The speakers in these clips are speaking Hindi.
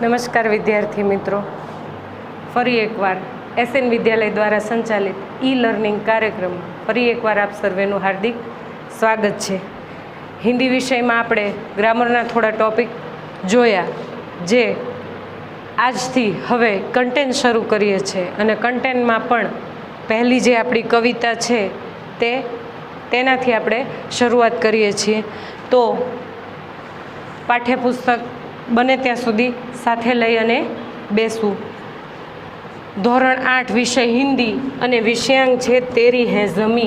નમસ્કાર વિદ્યાર્થી મિત્રો, ફરી એકવાર એસએન વિદ્યાલય દ્વારા સંચાલિત ઈ લર્નિંગ કાર્યક્રમ ફરી એકવાર આપ સર્વેનું હાર્દિક સ્વાગત છે। હિન્દી વિષયમાં આપણે ગ્રામરના થોડા ટૉપિક જોયા, જે આજથી હવે કન્ટેન્ટ શરૂ કરીએ છીએ અને કન્ટેન્ટમાં પણ પહેલી જે આપણી કવિતા છે તેનાથી આપણે શરૂઆત કરીએ છીએ। તો પાઠ્યપુસ્તક બને ત્યાં સુધી સાથે લઈ અને બેસવું। ધોરણ 8 વિષય હિન્દી અને વિષયાંક છે તેરી હૈ ઝમી।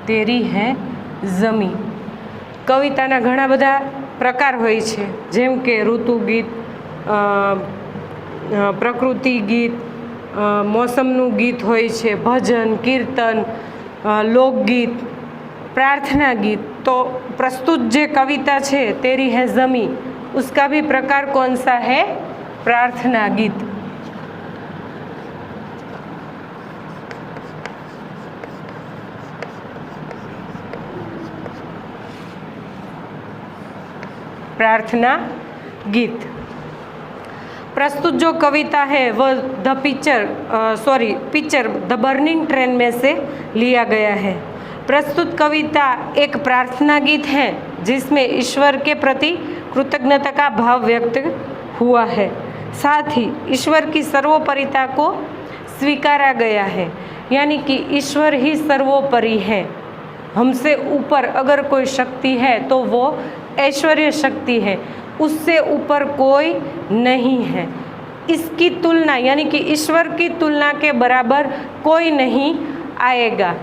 તેરી હૈ ઝમી। કવિતાના ઘણા બધા પ્રકાર હોય છે, જેમ કે ઋતુ ગીત, પ્રકૃતિ ગીત, મોસમનું ગીત હોય છે, ભજન, કીર્તન, લોકગીત, प्रार्थना गीत। तो प्रस्तुत जो कविता है तेरी है ज़मी, उसका भी प्रकार कौन सा है? प्रार्थना गीत। प्रार्थना गीत। प्रस्तुत जो कविता है वह पिक्चर द बर्निंग ट्रेन में से लिया गया है। प्रस्तुत कविता एक प्रार्थना गीत है जिसमें ईश्वर के प्रति कृतज्ञता का भाव व्यक्त हुआ है, साथ ही ईश्वर की सर्वोपरिता को स्वीकारा गया है, यानी कि ईश्वर ही सर्वोपरि है। हमसे ऊपर अगर कोई शक्ति है तो वो ऐश्वर्य शक्ति है, उससे ऊपर कोई नहीं है। इसकी तुलना यानी कि ईश्वर की तुलना के बराबर कोई नहीं आएगा।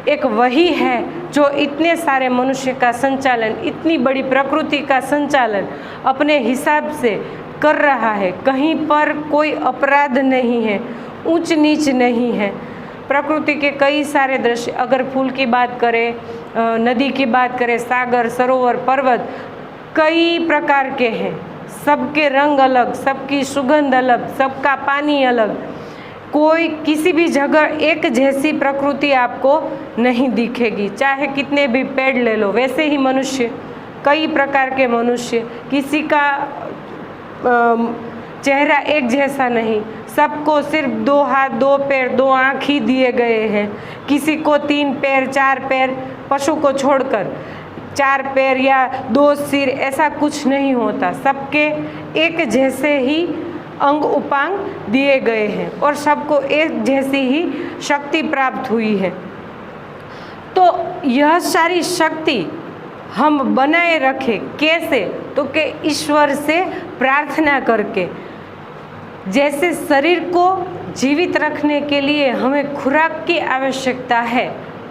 एक वही है जो इतने सारे मनुष्य का संचालन, इतनी बड़ी प्रकृति का संचालन अपने हिसाब से कर रहा है। कहीं पर कोई अपराध नहीं है, ऊंच नीच नहीं है। प्रकृति के कई सारे दृश्य, अगर फूल की बात करें, नदी की बात करें, सागर, सरोवर, पर्वत, कई प्रकार के हैं। सबके रंग अलग, सबकी सुगंध अलग, सबका पानी अलग। कोई किसी भी जगह एक जैसी प्रकृति आपको नहीं दिखेगी, चाहे कितने भी पेड़ ले लो। वैसे ही मनुष्य, कई प्रकार के मनुष्य, किसी का चेहरा एक जैसा नहीं। सबको सिर्फ 2 हाथ, 2 पैर, 2 आँख ही दिए गए हैं। किसी को 3 पैर, 4 पैर, पशु को छोड़कर 4 पैर या 2 सिर, ऐसा कुछ नहीं होता। सबके एक जैसे ही अंग उपांग दिए गए हैं और सबको एक जैसी ही शक्ति प्राप्त हुई है। तो यह सारी शक्ति हम बनाए रखें कैसे? तो कि ईश्वर से प्रार्थना करके। जैसे शरीर को जीवित रखने के लिए हमें खुराक की आवश्यकता है,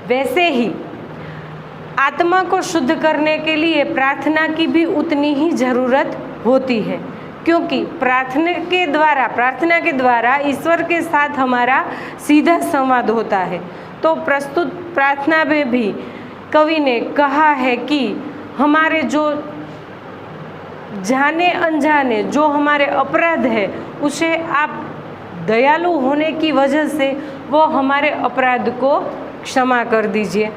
वैसे ही आत्मा को शुद्ध करने के लिए प्रार्थना की भी उतनी ही ज़रूरत होती है, क्योंकि प्रार्थना के द्वारा ईश्वर के साथ हमारा सीधा संवाद होता है। तो प्रस्तुत प्रार्थना में भी कवि ने कहा है कि हमारे जो जाने अनजाने जो हमारे अपराध है, उसे आप दयालु होने की वजह से वो हमारे अपराध को क्षमा कर दीजिए।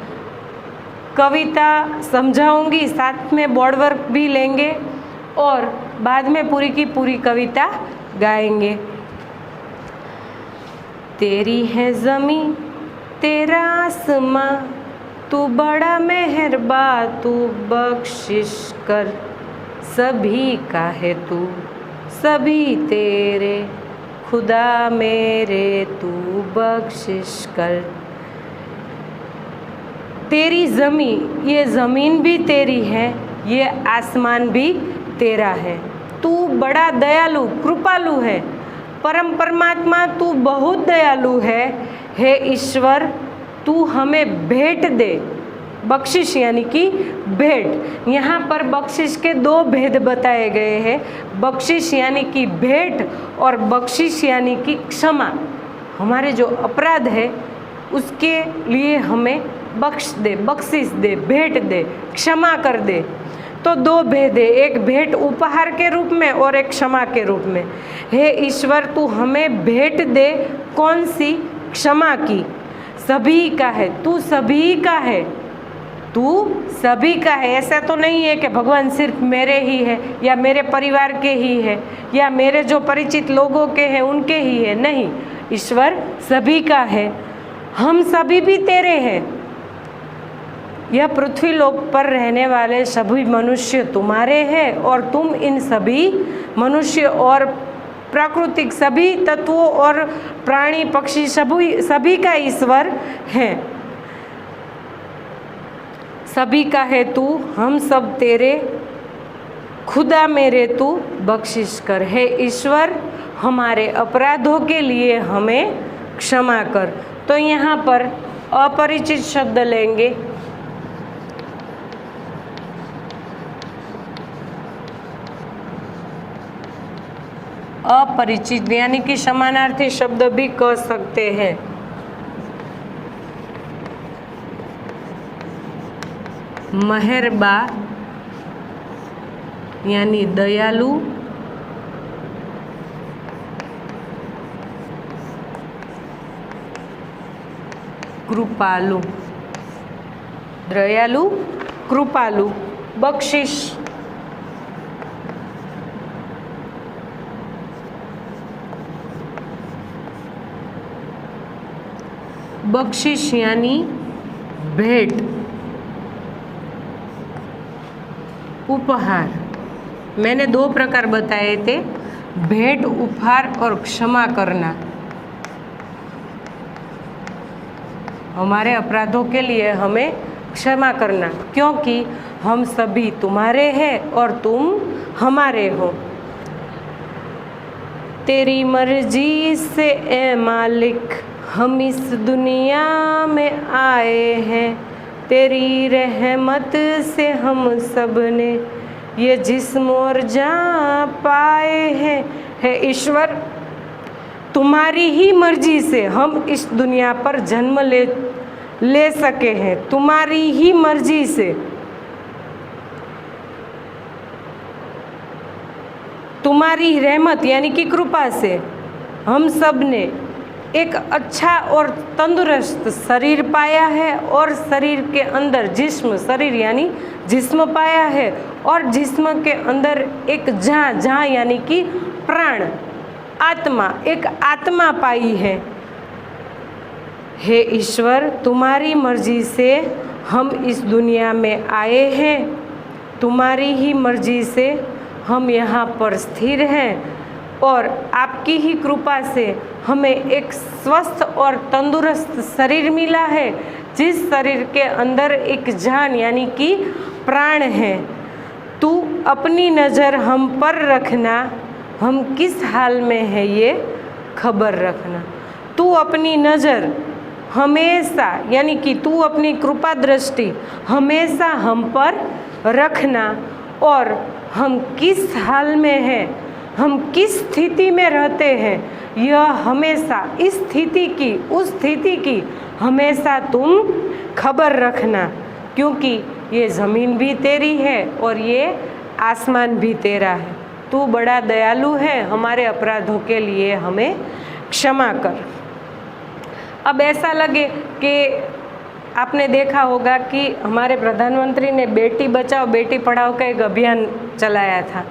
कविता समझाऊंगी, साथ में बोर्ड वर्क भी लेंगे और बाद में पूरी की पूरी कविता गाएंगे। तेरी है ज़मी तेरा आसमां, तू बड़ा मेहरबा, तू बख्शिश कर। सभी का है तू, सभी तेरे, खुदा मेरे तू बख्शिश कर। तेरी ज़मी, ये ज़मीन भी तेरी है, ये आसमान भी तेरा है। तू बड़ा दयालु कृपालु है, परम परमात्मा तू बहुत दयालु है। हे ईश्वर, तू हमें भेंट दे। बख्शिश यानी कि भेंट। यहाँ पर बख्शिश के 2 भेद बताए गए हैं। बख्शिश यानी कि भेंट और बख्शिश यानी कि क्षमा। हमारे जो अपराध है उसके लिए हमें बख्श दे, बख्शिश दे, भेंट दे, क्षमा कर दे। तो 2 भेद है, एक भेंट उपहार के रूप में और एक क्षमा के रूप में। हे ईश्वर, तू हमें भेंट दे। कौन सी? क्षमा की। सभी का है, तू सभी का है। तू सभी का है। ऐसा तो नहीं है कि भगवान सिर्फ मेरे ही है या मेरे परिवार के ही है या मेरे जो परिचित लोगों के हैं उनके ही है। नहीं, ईश्वर सभी का है। हम सभी भी तेरे हैं। यह पृथ्वी लोक पर रहने वाले सभी मनुष्य तुम्हारे हैं और तुम इन सभी मनुष्य और प्राकृतिक सभी तत्वों और प्राणी पक्षी सभी का ईश्वर है। सभी का है तू, हम सब तेरे, खुदा मेरे तू बख्शिश कर। हे ईश्वर, हमारे अपराधों के लिए हमें क्षमा कर। तो यहाँ पर अपरिचित शब्द लेंगे। अपरिचित यानी कि समानार्थी शब्द भी कह सकते हैं। मेहरबा यानी दयालु, कृपालु, दयालु कृपालु, बख्शिश, बख्शिश यानी भेंट, उपहार। मैंने दो प्रकार बताए थे, भेंट, उपहार और क्षमा करना। हमारे अपराधों के लिए हमें क्षमा करना, क्योंकि हम सभी तुम्हारे हैं और तुम हमारे हो। तेरी मर्जी से ए मालिक हम इस दुनिया में आए हैं, तेरी रहमत से हम सब ने ये जिस्म और जान पाए हैं। हे ईश्वर, तुम्हारी ही मर्जी से हम इस दुनिया पर जन्म ले सके हैं। तुम्हारी ही मर्जी से, तुम्हारी रहमत यानी कि कृपा से हम सब ने एक अच्छा और तंदुरुस्त शरीर पाया है और शरीर के अंदर जिस्म, शरीर यानी जिस्म पाया है और जिस्म के अंदर एक जान यानी कि प्राण, आत्मा, एक आत्मा पाई है। हे ईश्वर, तुम्हारी मर्जी से हम इस दुनिया में आए हैं, तुम्हारी ही मर्जी से हम यहाँ पर स्थिर हैं और आपकी ही कृपा से हमें एक स्वस्थ और तंदुरुस्त शरीर मिला है, जिस शरीर के अंदर एक जान यानी कि प्राण है। तू अपनी नज़र हम पर रखना, हम किस हाल में है ये खबर रखना। तू अपनी नज़र हमेशा यानी कि तू अपनी कृपा दृष्टि हमेशा हम पर रखना और हम किस हाल में हैं, हम किस स्थिति में रहते हैं, यह हमेशा इस स्थिति की, उस स्थिति की हमेशा तुम खबर रखना, क्योंकि ये ज़मीन भी तेरी है और ये आसमान भी तेरा है। तू बड़ा दयालु है, हमारे अपराधों के लिए हमें क्षमा कर। अब ऐसा लगे कि आपने देखा होगा कि हमारे प्रधानमंत्री ने बेटी बचाओ बेटी पढ़ाओ का एक अभियान चलाया था।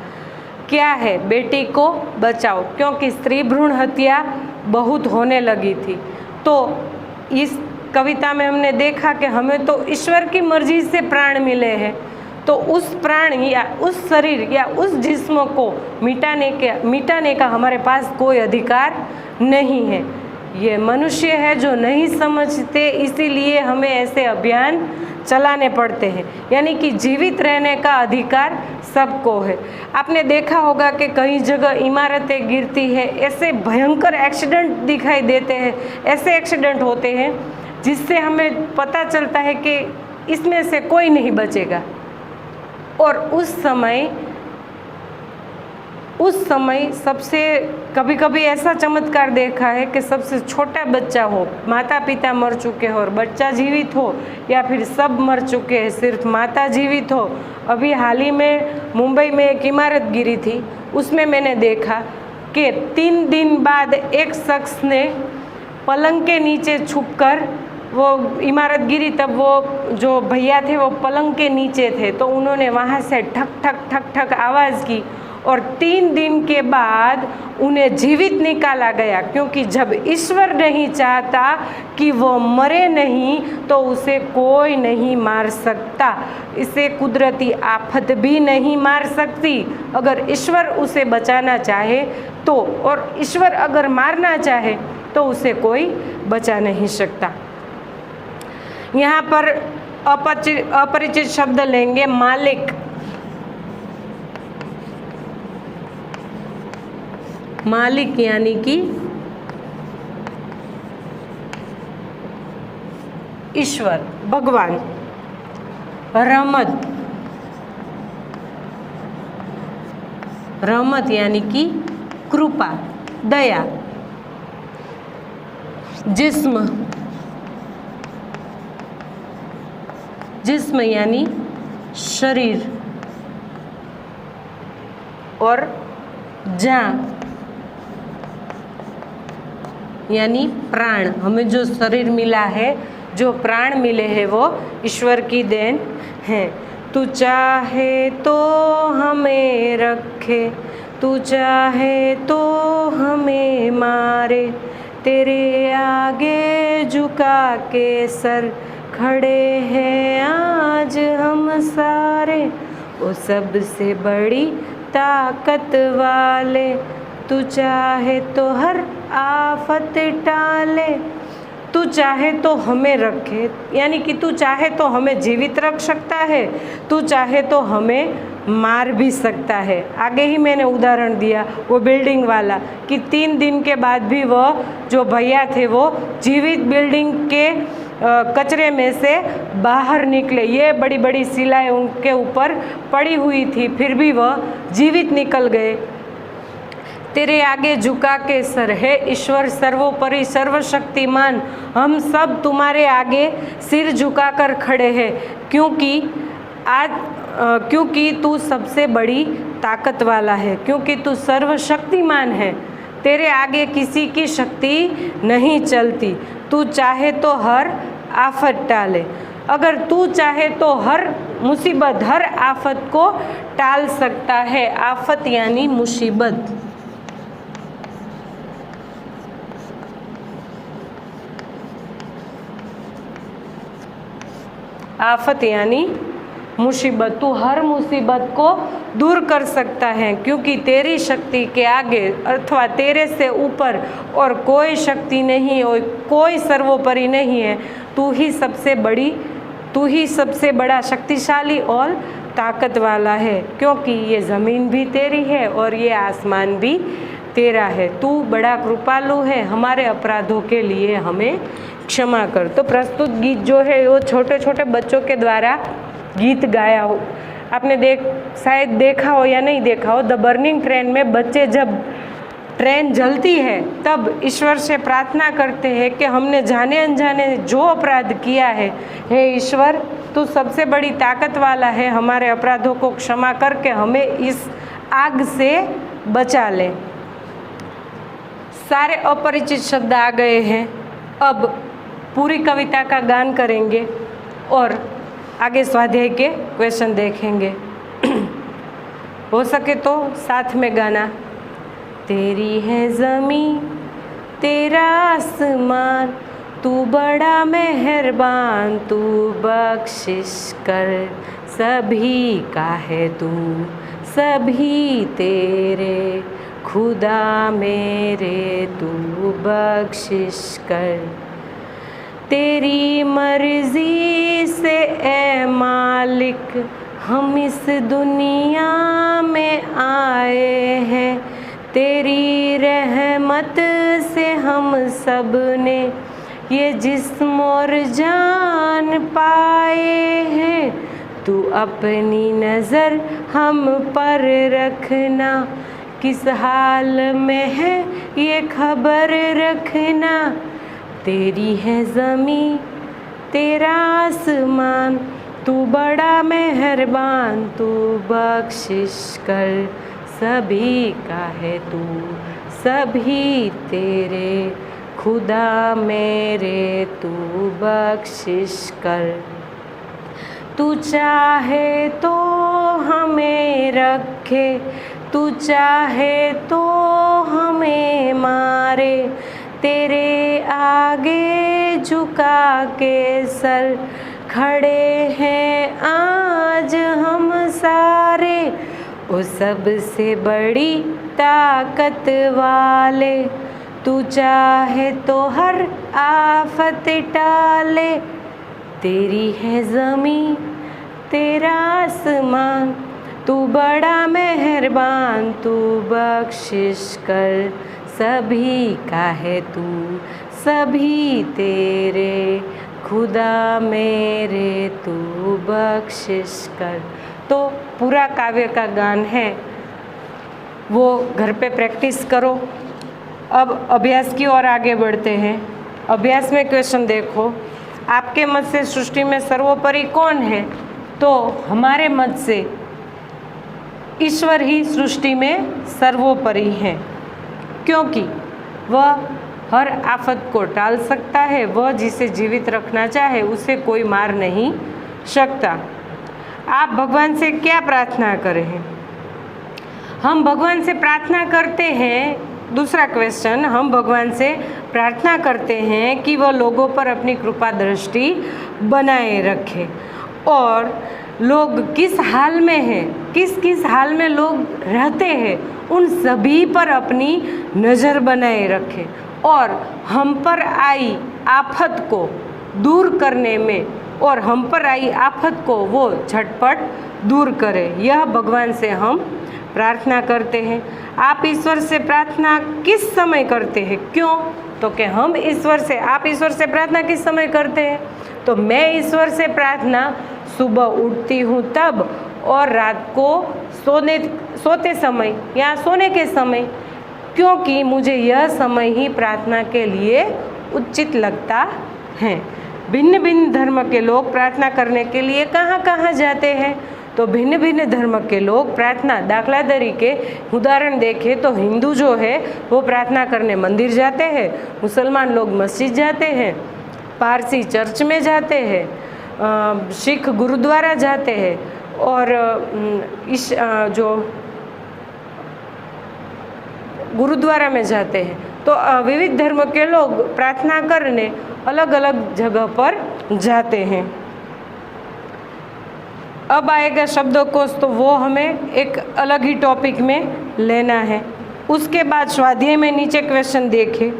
क्या है? बेटी को बचाओ, क्योंकि स्त्री भ्रूण हत्या बहुत होने लगी थी। तो इस कविता में हमने देखा कि हमें तो ईश्वर की मर्जी से प्राण मिले हैं, तो उस प्राण या उस शरीर या उस जिस्म को मिटाने का हमारे पास कोई अधिकार नहीं है। ये मनुष्य है जो नहीं समझते, इसीलिए हमें ऐसे अभियान चलाने पड़ते हैं। यानी कि जीवित रहने का अधिकार सबको है। आपने देखा होगा कि कई जगह इमारतें गिरती है, ऐसे भयंकर एक्सीडेंट दिखाई देते हैं, ऐसे एक्सीडेंट होते हैं जिससे हमें पता चलता है कि इसमें से कोई नहीं बचेगा। और उस समय सबसे कभी कभी ऐसा चमत्कार देखा है कि सबसे छोटा बच्चा हो, माता पिता मर चुके हो और बच्चा जीवित हो, या फिर सब मर चुके हैं सिर्फ माता जीवित हो। अभी हाल ही में मुंबई में एक इमारत गिरी थी, उसमें मैंने देखा कि 3 दिन बाद एक शख्स ने पलंग के नीचे छुपकर वो इमारत गिरी तब वो जो भैया थे वो पलंग के नीचे थे, तो उन्होंने वहाँ से ठक ठक ठक ठक आवाज़ की और 3 दिन के बाद उन्हें जीवित निकाला गया, क्योंकि जब ईश्वर नहीं चाहता कि वो मरे नहीं तो उसे कोई नहीं मार सकता, इसे कुदरती आफत भी नहीं मार सकती। अगर ईश्वर उसे बचाना चाहे तो, और ईश्वर अगर मारना चाहे तो उसे कोई बचा नहीं सकता। यहाँ पर अपरिचित शब्द लेंगे मालिक। मालिक यानी कि ईश्वर, भगवान। रहमत, रहमत यानी कि कृपा, दया। जिस्म, जिस्म यानी शरीर। और जान यानी प्राण। हमें जो शरीर मिला है, जो प्राण मिले हैं, वो ईश्वर की देन है। तू चाहे तो हमें रखे, तू चाहे तो हमें मारे, तेरे आगे झुका के सर खड़े हैं आज हम सारे। वो सबसे बड़ी ताकत वाले, तू चाहे तो हर आफत टाले। तू चाहे तो हमें रखे, यानी कि तू चाहे तो हमें जीवित रख सकता है, तू चाहे तो हमें मार भी सकता है। आगे ही मैंने उदाहरण दिया वो बिल्डिंग वाला कि 3 दिन के बाद भी वह जो भैया थे वो जीवित बिल्डिंग के कचरे में से बाहर निकले। ये बड़ी बड़ी शिलाएं उनके ऊपर पड़ी हुई थी, फिर भी वह जीवित निकल गए। तेरे आगे झुका के सर, है ईश्वर सर्वोपरि सर्वशक्तिमान, हम सब तुम्हारे आगे सिर झुकाकर खड़े हैं, क्योंकि तू सबसे बड़ी ताकत वाला है, क्योंकि तू सर्वशक्तिमान है। तेरे आगे किसी की शक्ति नहीं चलती। तू चाहे तो हर आफत टाले। अगर तू चाहे तो हर मुसीबत, हर आफत को टाल सकता है। आफत यानी मुसीबत। आफत यानी मुसीबत। तू हर मुसीबत को दूर कर सकता है, क्योंकि तेरी शक्ति के आगे अथवा तेरे से ऊपर और कोई शक्ति नहीं और कोई सर्वोपरि नहीं है। तू ही सबसे बड़ा शक्तिशाली और ताकत वाला है, क्योंकि ये ज़मीन भी तेरी है और ये आसमान भी तेरा है। तू बड़ा कृपालु है, हमारे अपराधों के लिए हमें क्षमा कर। तो प्रस्तुत गीत जो है वो छोटे छोटे बच्चों के द्वारा गीत गाया हो। आपने शायद देखा हो या नहीं देखा हो, द बर्निंग ट्रेन में बच्चे जब ट्रेन जलती है तब ईश्वर से प्रार्थना करते हैं कि हमने जाने अनजाने जो अपराध किया है, हे ईश्वर तू सबसे बड़ी ताकत वाला है, हमारे अपराधों को क्षमा करके हमें इस आग से बचा ले। सारे अपरिचित शब्द आ गए हैं। अब पूरी कविता का गान करेंगे और आगे स्वाध्याय के क्वेश्चन देखेंगे। हो सके तो साथ में गाना। तेरी है ज़मीं तेरा आसमान, तू बड़ा मेहरबान, तू बख्शिश कर, सभी का है तू, सभी तेरे, खुदा मेरे तू बख्शिश कर। तेरी मर्जी से ए मालिक हम इस दुनिया में आए हैं, तेरी रहमत से हम सब ने ये जिस्म और जान पाए हैं। तू अपनी नज़र हम पर रखना, किस हाल में है ये खबर रखना। तेरी है ज़मीं तेरा आसमान, तू बड़ा मेहरबान, तू बख्शिश कर, सभी का है तू, सभी तेरे, खुदा मेरे तू बख्शिश कर। तू चाहे तो हमें रखे, तू चाहे तो हमें मारे, तेरे आगे झुका के सर खड़े हैं आज हम सारे। ओ सबसे बड़ी ताकत वाले, तू चाहे तो हर आफत टाले, तेरी है ज़मीं तेरा आसमान, तू बड़ा मेहरबान, तू बख्शिश कर। सभी का है तू सभी तेरे, खुदा मेरे तू बख्शिश कर। तो पूरा काव्य का गान है, वो घर पे प्रैक्टिस करो। अब अभ्यास की ओर आगे बढ़ते हैं। अभ्यास में क्वेश्चन देखो, आपके मत से सृष्टि में सर्वोपरि कौन है? तो हमारे मत से ईश्वर ही सृष्टि में सर्वोपरि है, क्योंकि वह हर आफत को टाल सकता है। वह जिसे जीवित रखना चाहे उसे कोई मार नहीं सकता। आप भगवान से क्या प्रार्थना करें हैं? हम भगवान से प्रार्थना करते हैं, दूसरा क्वेश्चन, हम भगवान से प्रार्थना करते हैं कि वह लोगों पर अपनी कृपा दृष्टि बनाए रखे, और लोग किस हाल में हैं, किस किस हाल में लोग रहते हैं, उन सभी पर अपनी नज़र बनाए रखे, और हम पर आई आफत को दूर करने में, और हम पर आई आफत को वो झटपट दूर करे। यह भगवान से हम प्रार्थना करते हैं। आप ईश्वर से प्रार्थना किस समय करते हैं? क्यों? तो कि हम ईश्वर से, आप ईश्वर से प्रार्थना किस समय करते हैं? तो मैं ईश्वर से प्रार्थना सुबह उठती हूँ तब, और रात को सोते समय या सोने के समय, क्योंकि मुझे यह समय ही प्रार्थना के लिए उचित लगता है। भिन्न भिन्न धर्म के लोग प्रार्थना करने के लिए कहाँ कहाँ जाते हैं? तो भिन्न भिन्न धर्म के लोग प्रार्थना, दाखला तरीके उदाहरण देखें तो हिंदू जो है वो प्रार्थना करने मंदिर जाते हैं, मुसलमान लोग मस्जिद जाते हैं, पारसी चर्च में जाते हैं, सिख गुरुद्वारा जाते हैं, और जो गुरुद्वारा में जाते हैं। तो विविध धर्म के लोग प्रार्थना करने अलग अलग जगह पर जाते हैं। अब आएगा शब्दकोश, तो वो हमें एक अलग ही टॉपिक में लेना है। उसके बाद स्वाध्याय में नीचे क्वेश्चन देखें,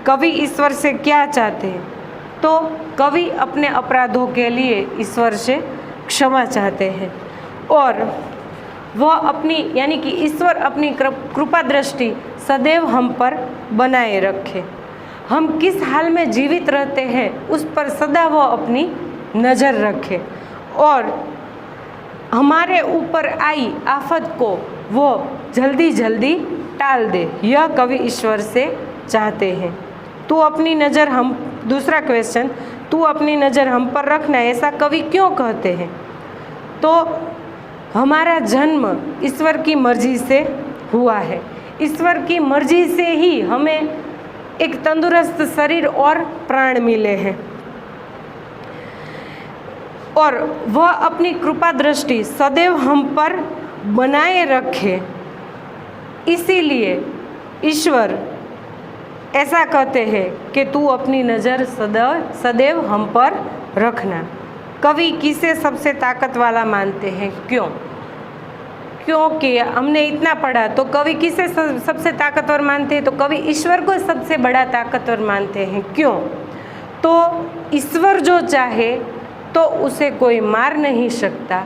कवि ईश्वर से क्या चाहते हैं? तो कवि अपने अपराधों के लिए ईश्वर से क्षमा चाहते हैं, और वह अपनी, यानी कि ईश्वर अपनी कृपा दृष्टि सदैव हम पर बनाए रखे। हम किस हाल में जीवित रहते हैं उस पर सदा वह अपनी नज़र रखे, और हमारे ऊपर आई आफत को वो जल्दी जल्दी टाल दे। यह कवि ईश्वर से चाहते हैं। तू अपनी नज़र हम, दूसरा क्वेश्चन, तू अपनी नज़र हम पर रखना, ऐसा कवि क्यों कहते हैं? तो हमारा जन्म ईश्वर की मर्जी से हुआ है। ईश्वर की मर्जी से ही हमें एक तंदुरुस्त शरीर और प्राण मिले हैं, और वह अपनी कृपा दृष्टि सदैव हम पर बनाए रखे। इसीलिए ईश्वर ऐसा कहते हैं कि तू अपनी नज़र सदैव हम पर रखना। कवि किसे सबसे ताकत वाला मानते हैं? क्यों? क्योंकि हमने इतना पढ़ा, तो कवि किसे सबसे ताकतवर मानते हैं? तो कवि ईश्वर को सबसे बड़ा ताकतवर मानते हैं। क्यों? तो ईश्वर जो चाहे तो उसे कोई मार नहीं सकता,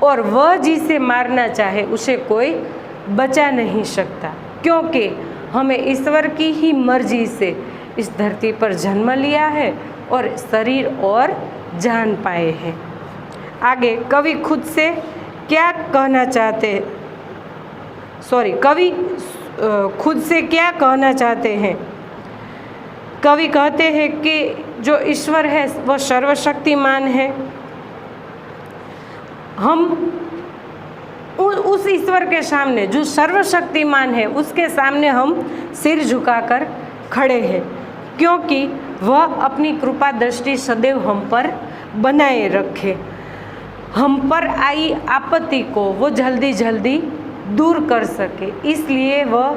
और वह जिसे मारना चाहे उसे कोई बचा नहीं सकता, क्योंकि हमें ईश्वर की ही मर्जी से इस धरती पर जन्म लिया है और शरीर और जान पाए हैं। आगे कवि खुद से क्या कहना चाहते हैं? कवि खुद से क्या कहना चाहते हैं? कवि कहते हैं कि जो ईश्वर है वह सर्वशक्तिमान है। हम उस ईश्वर के सामने, जो सर्वशक्तिमान है, उसके सामने हम सिर झुकाकर खड़े हैं। क्योंकि वह अपनी कृपा दृष्टि सदैव हम पर बनाए रखे। हम पर आई आपत्ति को वो जल्दी जल्दी दूर कर सके, इसलिए वह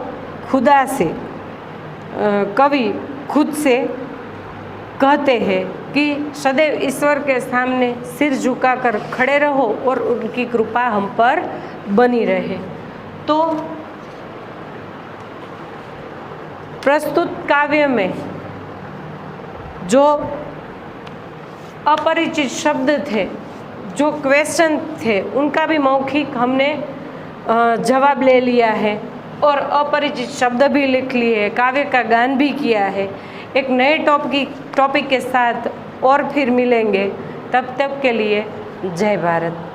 खुदा से कवि खुद से कहते हैं कि सदैव ईश्वर के सामने सिर झुकाकर खड़े रहो और उनकी कृपा हम पर बनी रहे। तो प्रस्तुत काव्य में जो अपरिचित शब्द थे, जो क्वेश्चन थे, उनका भी मौखिक हमने जवाब ले लिया है और अपरिचित शब्द भी लिख लिए, काव्य का गान भी किया है। एक नए टॉपिक के साथ और फिर मिलेंगे, तब तक के लिए जय भारत।